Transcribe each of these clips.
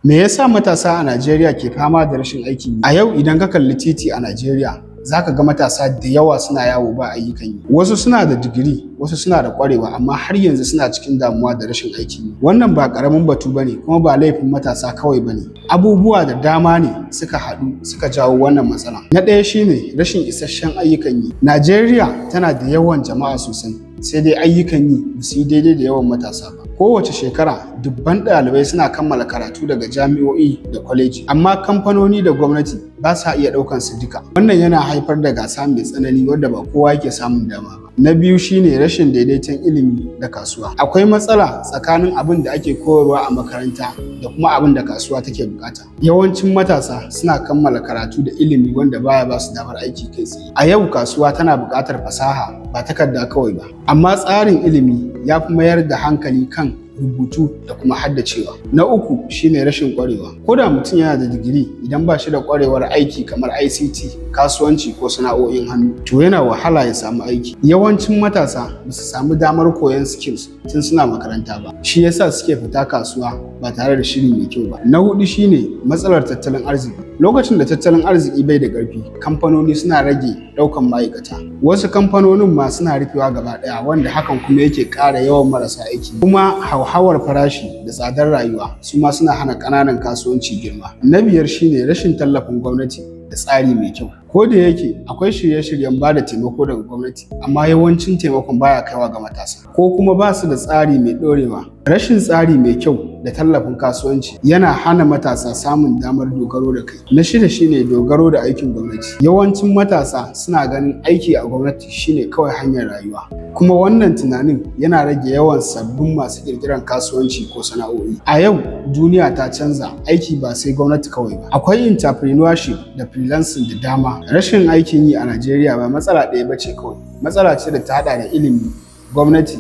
Me yasa matasa a Najeriya ke fama da rashin aiki? A yau idan ka kalli titi a Najeriya, za ka ga matasa da yawa suna yawo ba ayyukan yi. Wasu suna da digiri, wasu suna da ƙwarewa, amma har yanzu suna cikin damuwa da rashin aikin yi. Wannan ba ƙaramin batu bane, kuma ba laifin matasa kawai bane. Abubuwa da dama ne suka haɗu suka jawo wannan matsala. Na ɗaya shine rashin isasshen ayyukan yi. Najeriya tana da yawan jama'a sosai, sai dai ayyukan yi ba su yi daidai da yawan matasa ba. Kowace shekara dubban ɗalibai suna kammala karatu daga jami'o'i da kwaleji, amma kamfanoni da gwamnati ba sa iya ɗaukan su duka. Wannan yana haifar da gasa mai tsanani wadda ba kowa yake samun dama ba. Na biyu shine rashin daidaiton ilimi da kasuwa. Akwai matsala tsakanin abin da ake koyarwa a makaranta da kuma abin da kasuwa take bukata. Yawancin matasa suna kammala karatu da ilimi wanda baya ba su damar aiki kai tsaye. A yau kasuwa tana buƙatar fasaha ba takarda kawai ba, amma tsarin ilimi ya fi mayar da hankali kan rubutu da kuma haddacewa. Na uku shine rashin ƙwarewa. Ko da mutum yana da digiri, idan ba shi da ƙwarewar aiki kamar ICT, kasuwanci ko sana'o'in hannu, to yana wahala ya samu aiki. Yawancin matasa ba su samu damar koyon skills tun suna makaranta ba, shi yasa suke fita kasuwa ba tare da shiri mai kyau ba. Na hudu shine matsalar tattalin arziki. Lokacin da tattalin arziki bai da ƙarfi, kamfanoni suna rage ɗaukan ma'aikata. Wasu kamfanonin ma suna rufewa gaba ɗaya, wanda hakan kuma yake ƙara yawan marasa aiki. Kuma hauhawar farashi da tsadar rayuwa su ma suna hana ƙananan kasuwanci girma. Na biyar shine rashin tallafin gwamnati da tsari mai kyau. Ko da yake akwai shirye-shiryen ba da taimako daga gwamnati, amma yawancin taimakon baya kaiwa ga matasa, ko kuma ba su da tsari mai ɗorewa. Rashin tsari mai kyau da tallafin kasuwanci yana hana matasa samun damar dogaro da kai. Na shida shine dogaro da aikin gwamnati. Yawancin matasa suna ganin aiki a gwamnati shine kawai hanyar rayuwa, kuma wannan tunanin yana rage yawan sabbin masu ƙirƙirar kasuwanci ko sana'o'i. A yau duniya ta canza, aiki ba sai gwamnati kawai ba. Akwai entrepreneurship da freelancing da dama. Rashin aikin yi a Najeriya ba matsala ɗaya ba ce kawai, matsala ce da ta haɗa da ilimi, gwamnati,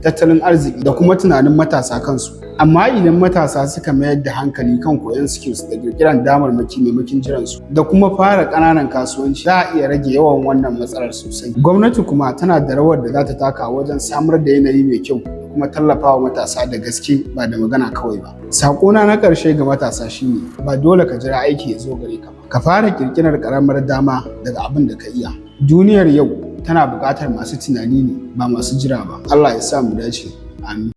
tattalin arziki da kuma tunanin matasa kansu. Amma idan matasa suka mayar da hankali kan koyon skills da ƙirƙirar damarmaki maimakon jiransu, da kuma fara ƙananan kasuwanci, za a iya rage yawan wannan matsalar sosai. Gwamnati kuma tana da rawar da za ta taka wajen samar da yanayi mai kyau, kuma tallafawa matasa da gaske ba da magana kawai ba. Sakona na ƙarshe ga matasa shine ba dole ka jira aiki ya zo gare ka ba. Ka fara ƙirƙirar ƙaramar dama daga abin da ka iya. Duniyar yau tana buƙatar masu tunani ne, ba masu jira ba. Allah ya sa mu dace. Amin.